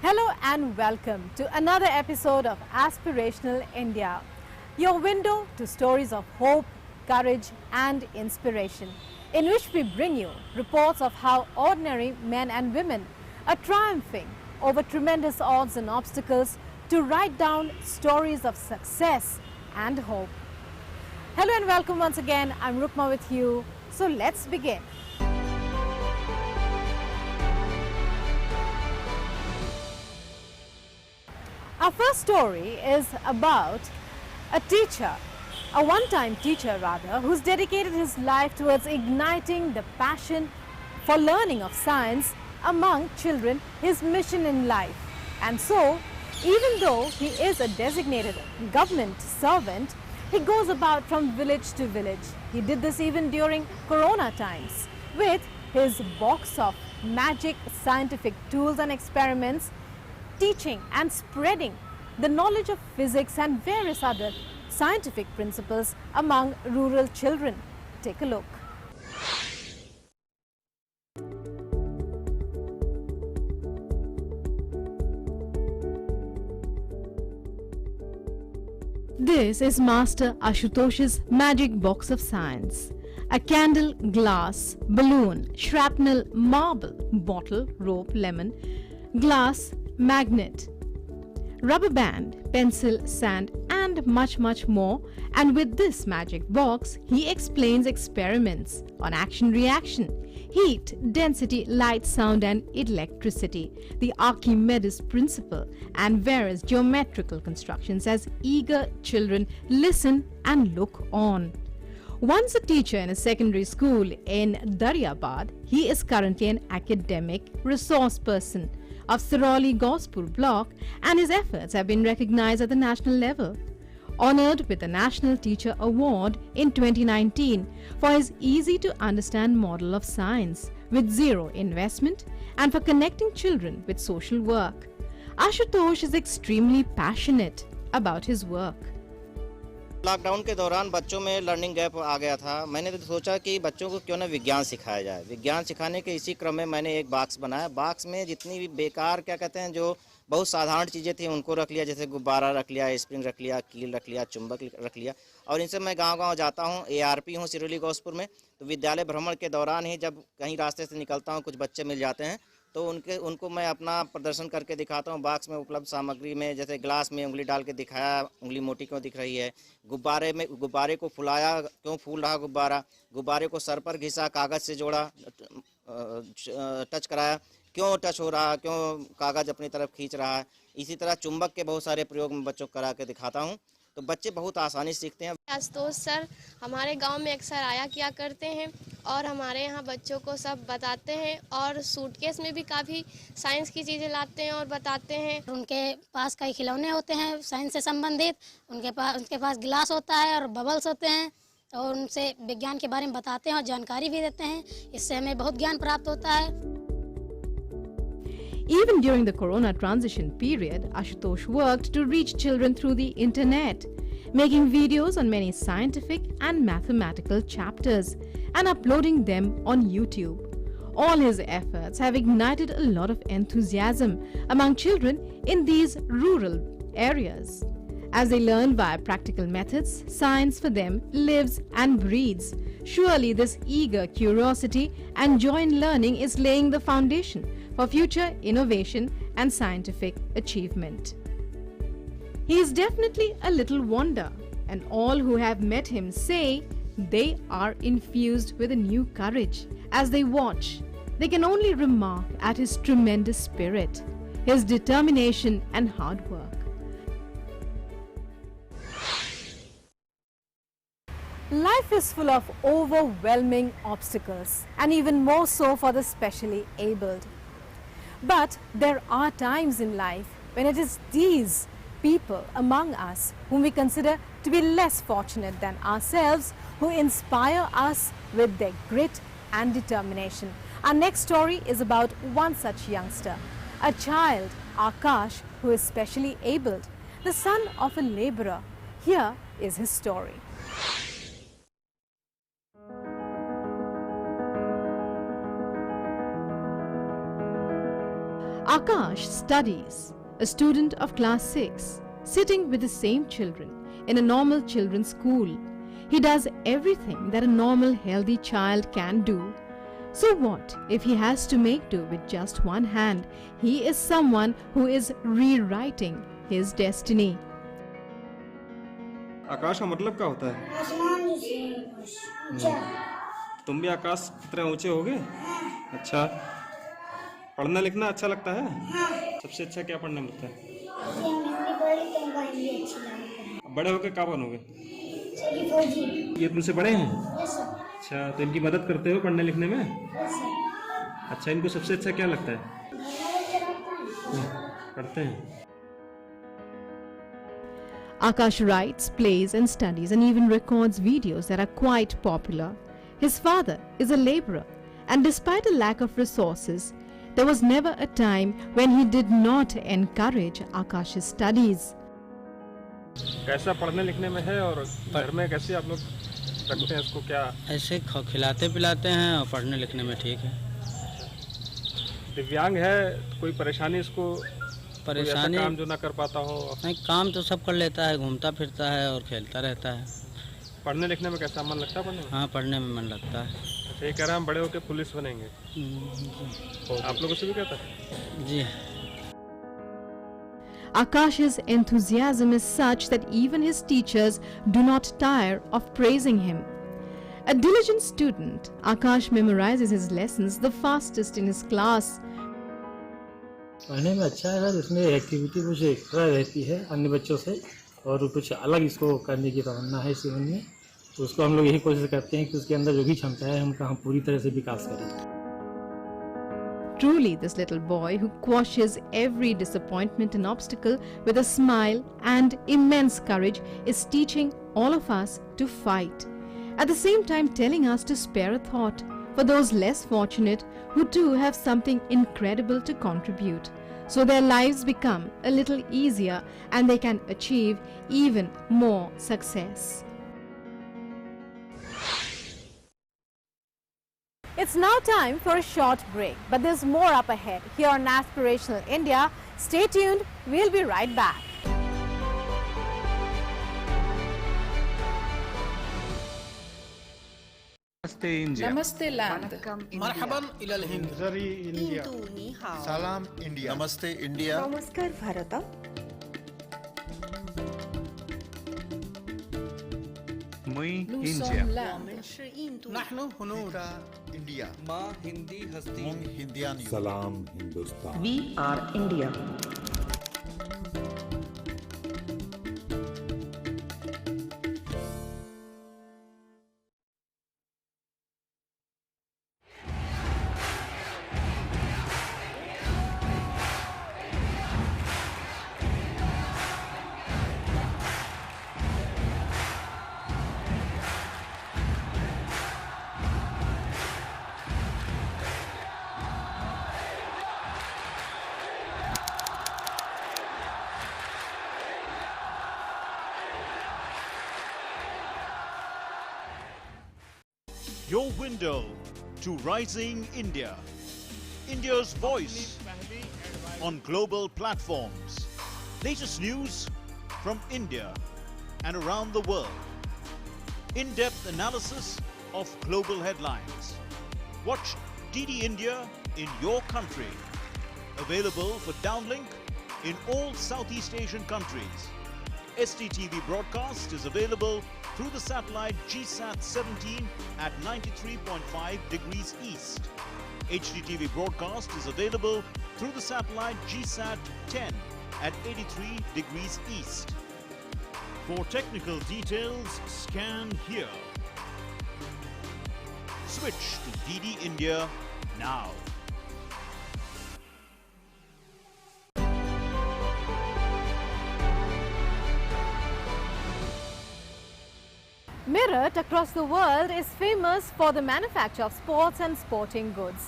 Hello and welcome to another episode of Aspirational India, your window to stories of hope, courage and inspiration, in which we bring you reports of how ordinary men and women are triumphing over tremendous odds and obstacles to write down stories of success and hope. Hello and welcome once again. I'm Rukma with you. So let's begin. Our first story is about a teacher, a one-time teacher rather, who's dedicated his life towards igniting the passion for learning of science among children, his mission in life. And so, even though he is a designated government servant, he goes about from village to village. He did this even during Corona times with his box of magic scientific tools and experiments, teaching and spreading the knowledge of physics and various other scientific principles among rural children. Take a look. This is Master Ashutosh's magic box of science. A candle, glass, balloon, shrapnel, marble, bottle, rope, lemon, glass, magnet, rubber band, pencil, sand and much more. And with this magic box, he explains experiments on action-reaction, heat, density, light, sound and electricity, the Archimedes principle and various geometrical constructions as eager children listen and look on. Once a teacher in a secondary school in Daryabad, he is currently an academic resource person of Sirauli Gospur block, and his efforts have been recognized at the national level. Honored with the National Teacher Award in 2019 for his easy-to-understand model of science with zero investment and for connecting children with social work. Ashutosh is extremely passionate about his work. Lockdown के दौरान बच्चों में learning gap आ गया था। मैंने तो सोचा कि बच्चों को क्यों ना विज्ञान सिखाया जाए। विज्ञान सिखाने के इसी क्रम में मैंने एक बॉक्स बनाया। बॉक्स में जितनी भी बेकार क्या कहते हैं जो बहुत साधारण चीज़ें थी उनको रख लिया, जैसे गुब्बारा रख लिया, स्प्रिंग रख लिया, कील रख लिया, चुंबक रख लिया। और इनसे मैं गांव-गांव जाता हूं, एआरपी हूं सिरोली गौसपुर में, तो विद्यालय भ्रमण के दौरान ही जब कहीं रास्ते से निकलता हूं, कुछ बच्चे मिल जाते हैं तो उनको मैं अपना प्रदर्शन करके दिखाता हूं। बॉक्स में उपलब्ध सामग्री में जैसे ग्लास में उंगली डाल के दिखाया, उंगली मोटी क्यों दिख रही है, गुब्बारे को फुलाया, क्यों फूल रहा गुब्बारा, गुब्बारे को सर पर घिसा, कागज़ से जोड़ा, टच कराया, क्यों टच हो रहा, क्यों कागज़ अपनी तरफ खींच रहा है। इसी तरह चुंबक के बहुत सारे प्रयोग मैं बच्चों को करा के दिखाता हूँ, तो बच्चे बहुत आसानी से सीखते हैं। आशुतोष सर हमारे गांव में अक्सर आया किया करते हैं और हमारे यहाँ बच्चों को सब बताते हैं और सूटकेस में भी काफ़ी साइंस की चीज़ें लाते हैं और बताते हैं। उनके पास कई खिलौने होते हैं साइंस से संबंधित, उनके पास गिलास होता है और बबल्स होते हैं और उनसे विज्ञान के बारे में बताते हैं और जानकारी भी देते हैं। इससे हमें बहुत ज्ञान प्राप्त होता है। Even during the Corona transition period, Ashutosh worked to reach children through the internet, making videos on many scientific and mathematical chapters and uploading them on YouTube. All his efforts have ignited a lot of enthusiasm among children in these rural areas. As they learn via practical methods, science for them lives and breathes. Surely this eager curiosity and joy in learning is laying the foundation for future innovation and scientific achievement. He is definitely a little wonder, and all who have met him say they are infused with a new courage. As they watch, they can only remark at his tremendous spirit, his determination and hard work. Life is full of overwhelming obstacles, and even more so for the specially abled. But there are times in life when it is these people among us whom we consider to be less fortunate than ourselves who inspire us with their grit and determination. Our next story is about one such youngster, a child, Akash, who is specially abled, the son of a laborer. Here is his story. Akash studies, a student of class 6, sitting with the same children in a normal children's school. He does everything that a normal healthy child can do. So what if he has to make do with just one hand? He is someone who is rewriting his destiny. आकाश का मतलब क्या होता है? आसमान से ऊंचा। तुम भी आकाश की तरह ऊंचे होगे? अच्छा, पढ़ना लिखना अच्छा लगता है? सबसे अच्छा क्या पढ़ने में लगता है? हिंदी पढ़ी तो हमको हिंदी अच्छी लगती है। बड़े होकर क्या बनोगे? सैनिक फौजी। ये तुमसे बड़े हैं? Yes sir. अच्छा, तो इनकी मदद करते हो पढ़ने लिखने में? Yes sir. अच्छा, इनको सबसे अच्छा क्या लगता है? करते हैं। Akash writes, plays and studies and even records videos that are quite popular. His father is a laborer, and despite a lack of resources, there was never a time when he did not encourage Akash's studies. कैसा पढ़ने लिखने में है और घर में कैसे आप लोग रखते हैं इसको? क्या ऐसे खिलाते पिलाते हैं और पढ़ने लिखने में ठीक है। दिव्यांग है, कोई परेशानी इसको? परेशानी काम जो ना कर पाता हो? नहीं, काम तो सब कर लेता है, घूमता फिरता है और खेलता रहता है। पढ़ने लिखने में कैसा मन लगता है? पढ़ने में? हाँ, पढ़ने में मन लगता है। अच्छा, ये कह रहा है हम बड़े होकर पुलिस बनेंगे। आप लोगों से भी कहता है? जी। Akash's enthusiasm is such that even his teachers do not tire of praising him. A diligent student, Akash memorizes his lessons the fastest in his class. पढ़ने में अच्छा है सर, इसमें एक्टिविटी कुछ एक्स्ट्रा रहती है अन्य बच्चों से और कुछ अलग इसको करने की तमन्ना है जीवन में, तो उसको हम लोग यही कोशिश करते हैं कि उसके अंदर जो भी क्षमता है हम पूरी तरह से विकास करें। Truly, this little boy who quashes every disappointment and obstacle with a smile and immense courage is teaching all of us to fight. At the same time telling us to spare a thought for those less fortunate who too have something incredible to contribute, so their lives become a little easier and they can achieve even more success. It's now time for a short break, but there's more up ahead here on Aspirational India. Stay tuned, we'll be right back. नमस्ते India. नमस्ते land. मरहबन इलल Hind. जरी India. सलाम India. नमस्ते India. नमस्कार भारत। मुई India. नहनु हुनूर India. माँ हिंदी हस्ती हिंदियानी। सलाम Hindustan. We are India. Your window to rising India. India's voice on global platforms. Latest news from India and around the world. In-depth analysis of global headlines. Watch DD India in your country. Available for downlink in all Southeast Asian countries. STTV broadcast is available through the satellite GSAT 17 at 93.5 degrees east. HDTV broadcast is available through the satellite GSAT 10 at 83 degrees east. For technical details, scan here. Switch to DD India now. Meerut across the world is famous for the manufacture of sports and sporting goods.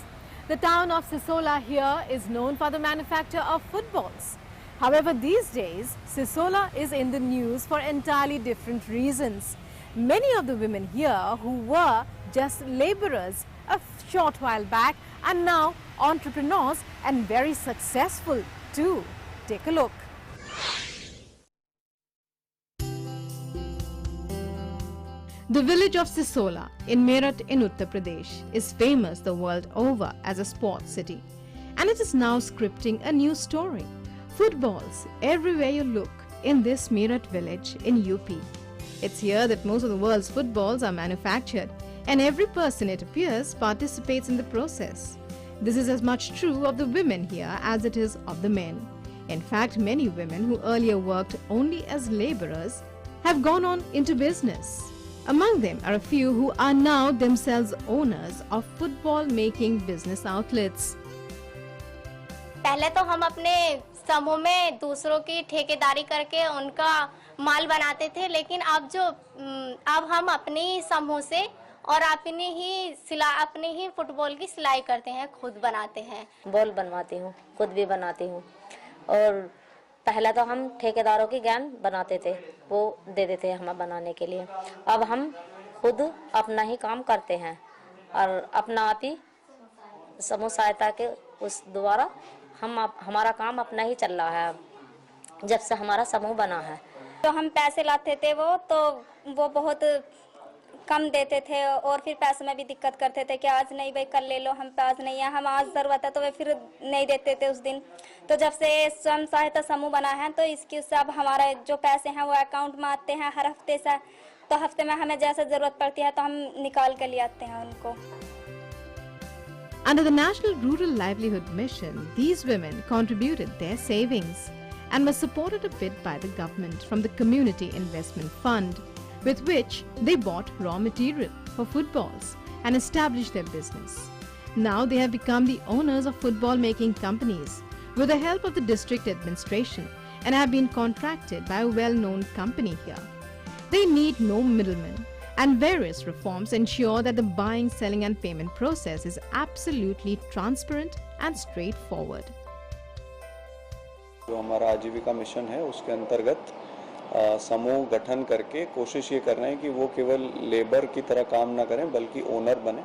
The town of Sisola here is known for the manufacture of footballs. However, these days, Sisola is in the news for entirely different reasons. Many of the women here who were just laborers a short while back and now entrepreneurs and very successful too. Take a look. The village of Sisola in Meerut in Uttar Pradesh is famous the world over as a sports city, and it is now scripting a new story. Footballs everywhere you look in this Meerut village in UP. It's here that most of the world's footballs are manufactured, and every person, it appears, participates in the process. This is as much true of the women here as it is of the men. In fact, many women who earlier worked only as laborers have gone on into business. Among them are a few who are now themselves owners of football making business outlets. पहले तो हम अपने समूह में दूसरों की ठेकेदारी करके उनका माल बनाते थे, लेकिन अब हम अपने ही समूह से और अपनी ही फुटबॉल की सिलाई करते हैं, खुद बनाते हैं। बॉल बनवाती हूँ, खुद भी बनाती हूँ। और पहले तो हम ठेकेदारों की गेंद बनाते थे, वो दे देते हैं हमें बनाने के लिए। अब हम खुद अपना ही काम करते हैं और अपना आप ही समूह सहायता के उस द्वारा हमारा काम अपना ही चल रहा है जब से हमारा समूह बना है। तो हम पैसे लाते थे वो बहुत कम देते थे और फिर पैसे में भी दिक्कत करते थे कि आज नहीं भाई कल ले लो, हम पास नहीं है, हम आज ज़रूरत है, तो वे फिर नहीं देते थे उस दिन। तो जब से स्वयं सहायता समूह बना है तो इसके सब हमारा जो पैसे हैं वो अकाउंट में आते हैं हर हफ्ते से। तो हफ्ते में हमें जैसे ज़रूरत पड़ती है तो हम निकाल कर ले आते हैं उनको। Under the National Rural Livelihood Mission, these women contributed their savings and were supported a bit by the government from the Community Investment Fund, with which they bought raw material for footballs and established their business. Now they have become the owners of football making companies with the help of the district administration and have been contracted by a well-known company here. They need no middlemen, and various reforms ensure that the buying, selling and payment process is absolutely transparent and straightforward. जो हमारा आजीविका mission है उसके अंतर्गत समूह गठन करके कोशिश ये कर रहे हैं कि वो केवल लेबर की तरह काम ना करें बल्कि ओनर बने,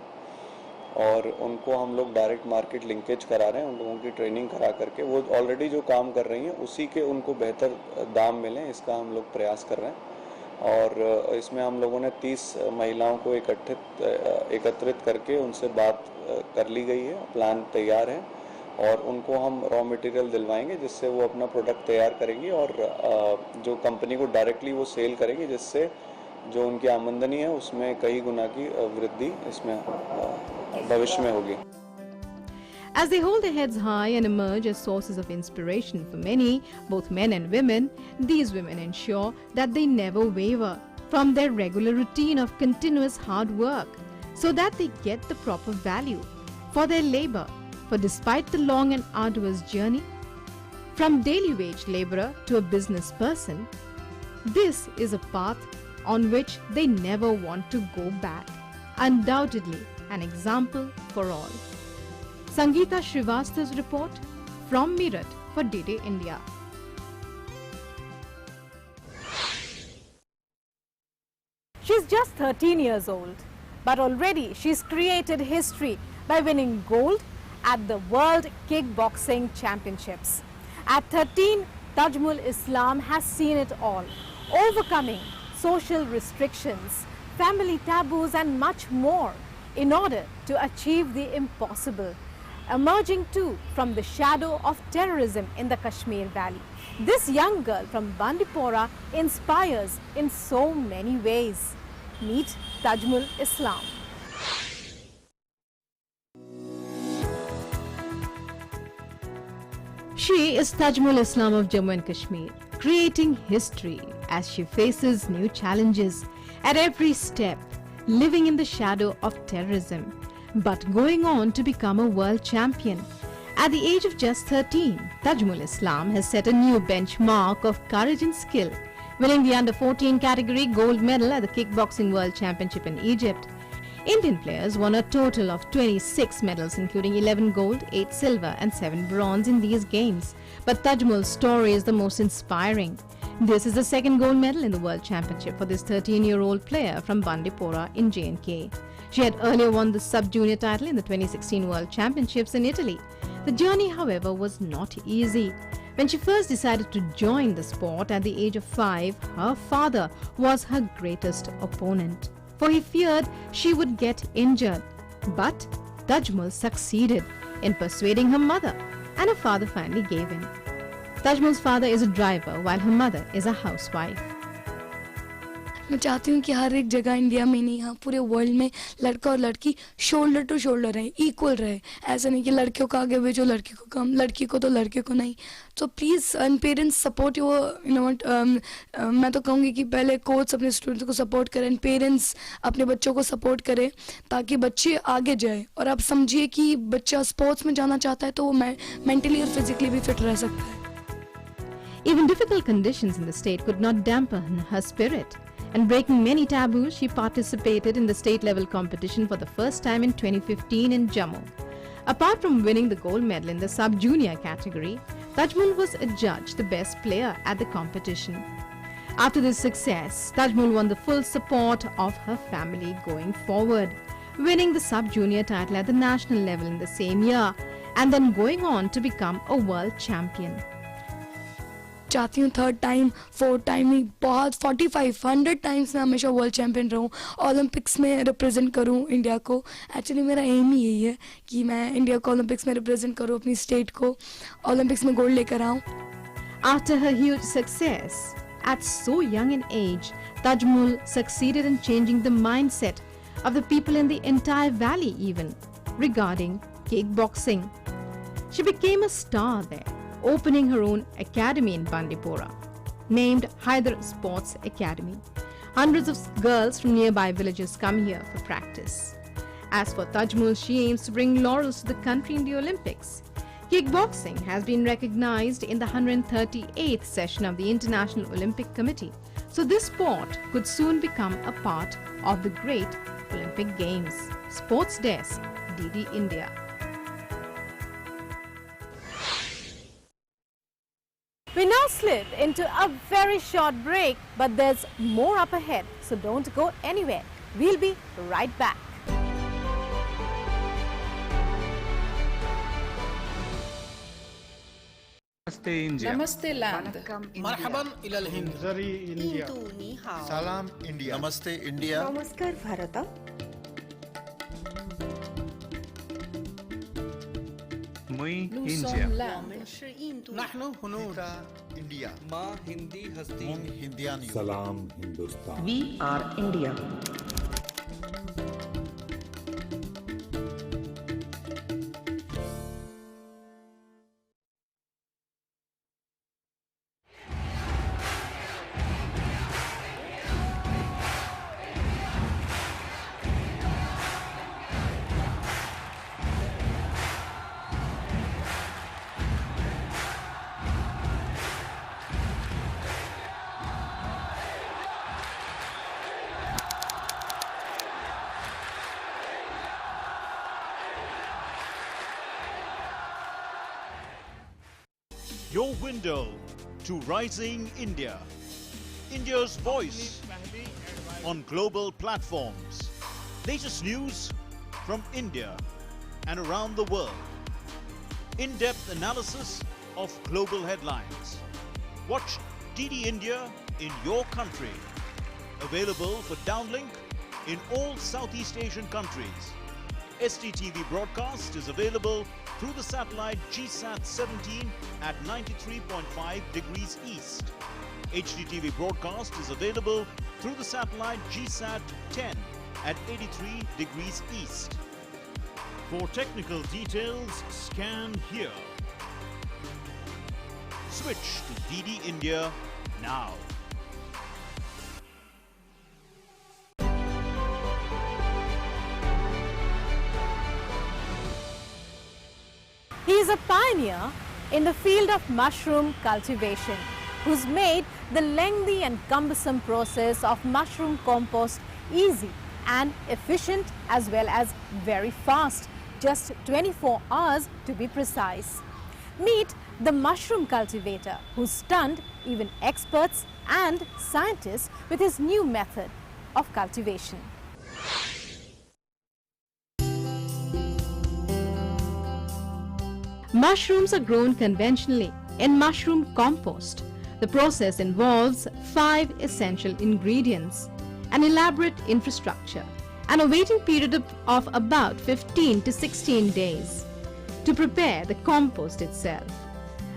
और उनको हम लोग डायरेक्ट मार्केट लिंकेज करा रहे हैं। उन लोगों की ट्रेनिंग करा करके वो ऑलरेडी जो काम कर रही हैं उसी के उनको बेहतर दाम मिलें, इसका हम लोग प्रयास कर रहे हैं। और इसमें हम लोगों ने 30 महिलाओं को एकत्रित करके उनसे बात कर ली गई है, प्लान तैयार है और उनको हम रॉ मटेरियल दिलवाएंगे जिससे वो अपना प्रोडक्ट तैयार करेंगी और जो कंपनी को डायरेक्टली वो सेल करेंगी, जिससे जो उनकी आमदनी है उसमें कई गुना की वृद्धि इसमें भविष्य में होगी। As they hold their heads high and emerge as sources of inspiration for many, both men and women, these women ensure that they never waver from their regular routine of continuous hard work so that they get the proper value for their labor. For despite the long and arduous journey, from daily wage laborer to a business person, this is a path on which they never want to go back. Undoubtedly an example for all. Sangeeta Srivastav's report from Meerut for DD India. She's just 13 years old, but already she's created history by winning gold at the World Kickboxing Championships. At 13, Tajmul Islam has seen it all, overcoming social restrictions, family taboos and much more in order to achieve the impossible, emerging too from the shadow of terrorism in the Kashmir Valley. This young girl from Bandipora inspires in so many ways. Meet Tajmul Islam. She is Tajmul Islam of Jammu and Kashmir, creating history as she faces new challenges at every step, living in the shadow of terrorism, but going on to become a world champion. At the age of just 13, Tajmul Islam has set a new benchmark of courage and skill, winning the under-14 category gold medal at the Kickboxing World Championship in Egypt. Indian players won a total of 26 medals, including 11 gold, 8 silver and 7 bronze in these games. But Tajmul's story is the most inspiring. This is the second gold medal in the World Championship for this 13-year-old player from Bandipora in J&K. She had earlier won the sub-junior title in the 2016 World Championships in Italy. The journey, however, was not easy. When she first decided to join the sport at the age of 5, her father was her greatest opponent, for he feared she would get injured. But Tajmul succeeded in persuading her mother, and her father finally gave in. Tajmul's father is a driver while her mother is a housewife. मैं चाहती हूँ कि हर एक जगह India में नहीं, यहाँ पूरे वर्ल्ड में लड़का और लड़की शोल्डर टू शोल्डर रहे, इक्वल रहे. ऐसा नहीं कि लड़कियों को आगे भेजो, लड़की को कम, लड़की को तो लड़के को नहीं. तो please parents support your, you know, मैं तो कहूँगी कि पहले कोच अपने स्टूडेंट्स को सपोर्ट करें, पेरेंट्स अपने बच्चों को सपोर्ट करें, ताकि बच्चे आगे जाए. और आप समझिए कि बच्चा स्पोर्ट्स में जाना चाहता है तो वो मेंटली और फिजिकली भी फिट रह सकता है. Even difficult conditions in the state could not dampen her spirit. And breaking many taboos, she participated in the state-level competition for the first time in 2015 in Jammu. Apart from winning the gold medal in the sub-junior category, Tajmul was adjudged the best player at the competition. After this success, Tajmul won the full support of her family going forward, winning the sub-junior title at the national level in the same year, and then going on to become a world champion. चाहती हूँ third time, fourth time ही, बहुत 45-100 times मैं हमेशा world champion रहूँ, Olympics में represent करूँ India को. Actually मेरा एम ही यही है कि मैं इंडिया को ओलंपिक्स में रिप्रेजेंट करूँ, अपनी स्टेट को ओलंपिक्स में गोल्ड लेकर आऊँ. After her huge success, at so young an age, Tajmul succeeded in changing the mindset of the people in the entire valley even regarding kickboxing. She became a star there, opening her own academy in Bandipora, named Hyder Sports Academy. Hundreds of girls from nearby villages come here for practice. As for Tajmul, she aims to bring laurels to the country in the Olympics. Kickboxing has been recognized in the 138th session of the International Olympic Committee, so this sport could soon become a part of the great Olympic Games. Sports Desk, DD India. We now slip into a very short break, but there's more up ahead, so don't go anywhere. We'll be right back. नमस्ते India. नमस्ते land. मरहबन इलल Hind. जरी India. सलाम India. नमस्ते India. नमस्कार भारत. मुई India. नहनु हुनूर India. माँ हिंदी हस्ती हिंदियानी. सलाम Hindustan. We are India. Your window to rising India. India's voice on global platforms. Latest news from India and around the world. In-depth analysis of global headlines. Watch DD India in your country. Available for downlink in all Southeast Asian countries. STTV broadcast is available through the satellite GSAT 17 at 93.5 degrees east. HDTV broadcast is available through the satellite GSAT 10 at 83 degrees east. For technical details, scan here. Switch to DD India now. He is a pioneer in the field of mushroom cultivation, who's made the lengthy and cumbersome process of mushroom compost easy and efficient, as well as very fast, just 24 hours to be precise. Meet the mushroom cultivator who stunned even experts and scientists with his new method of cultivation. Mushrooms are grown conventionally in mushroom compost. The process involves 5 essential ingredients, an elaborate infrastructure, and a waiting period of about 15 to 16 days to prepare the compost itself.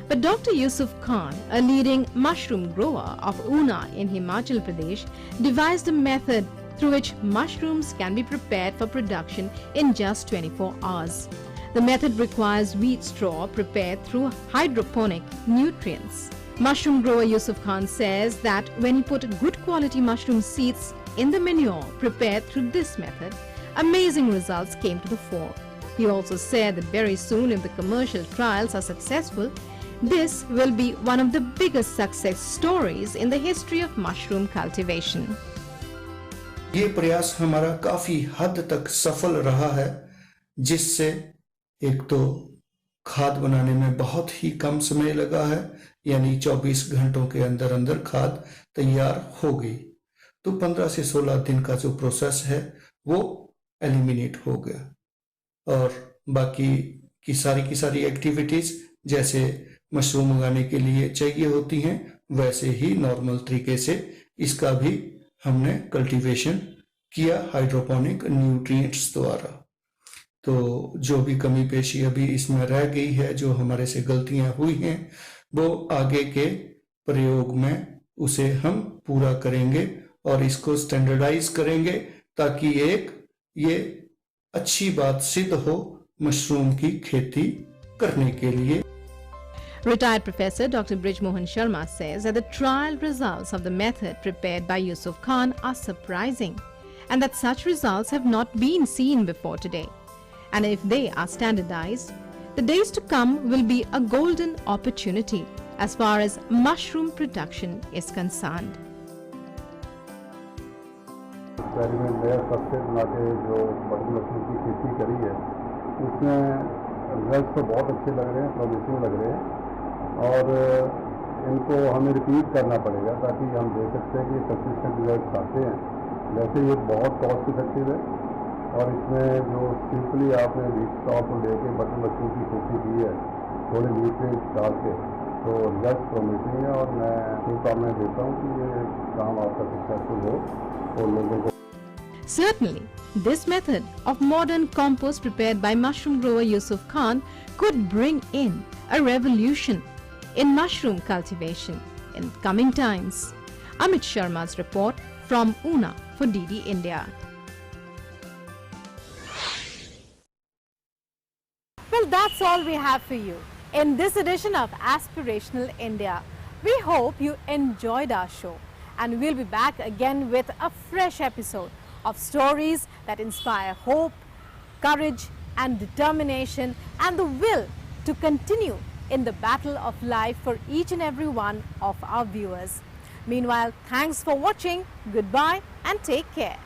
But Dr. Yusuf Khan, a leading mushroom grower of Una in Himachal Pradesh, devised a method through which mushrooms can be prepared for production in just 24 hours. The method requires wheat straw prepared through hydroponic nutrients. Mushroom grower Yusuf Khan says that when he put good quality mushroom seeds in the manure prepared through this method, amazing results came to the fore. He also said that very soon, if the commercial trials are successful, this will be one of the biggest success stories in the history of mushroom cultivation. ये प्रयास हमारा काफी हद तक सफल रहा है, जिससे एक तो खाद बनाने में बहुत ही कम समय लगा है, यानी 24 घंटों के अंदर अंदर खाद तैयार हो गई। तो 15 से 16 दिन का जो प्रोसेस है वो एलिमिनेट हो गया और बाकी की सारी एक्टिविटीज जैसे मशरूम उगाने के लिए चाहिए होती हैं वैसे ही नॉर्मल तरीके से इसका भी हमने कल्टीवेशन किया हाइड्रोपोनिक न्यूट्रिएंट्स द्वारा। तो जो भी कमी पेशी अभी इसमें रह गई है, जो हमारे से गलतियां हुई हैं, वो आगे के प्रयोग में उसे हम पूरा करेंगे और इसको स्टैंडर्डाइज करेंगे ताकि एक ये अच्छी बात सिद्ध हो मशरूम की खेती करने के लिए। Retired Professor Dr. Brij Mohan Sharma says that the trial results of the method prepared by Yusuf Khan are surprising and that such results have not been seen before today. And if they are standardized, the days to come will be a golden opportunity as far as mushroom production is concerned. Experiment नया substrate बना के जो बड़ी mushroom की खेती करी है उसमें रिजल्ट तो बहुत अच्छे लग रहे हैं, प्रोमिसिंग लग रहे हैं और इनको हमें रिपीट करना पड़ेगा ताकि हम देख सकते हैं कि कंसिस्टेंट रिजल्ट आते हैं। वैसे ये बहुत कॉस्ट इफेक्टिव है और इसमें जो सिंपली आपने वीट स्टॉक को लेके बटर मशरूम की खेती की है थोड़े न्यूट्रिएंट्स डाल के, तो रिजल्ट प्रोमिसिंग है और मैं शुभकामनाएं देता हूँ कि ये काम आपका सक्सेसफुल हो और लोगों को। Certainly, this method of modern compost prepared by mushroom grower Yusuf Khan could bring in a revolution in mushroom cultivation in coming times. Amit Sharma's report from Una for DD India. Well, that's all we have for you in this edition of Aspirational India. We hope you enjoyed our show and we'll be back again with a fresh episode of stories that inspire hope, courage and determination and the will to continue in the battle of life for each and every one of our viewers. Meanwhile, thanks for watching, goodbye and take care.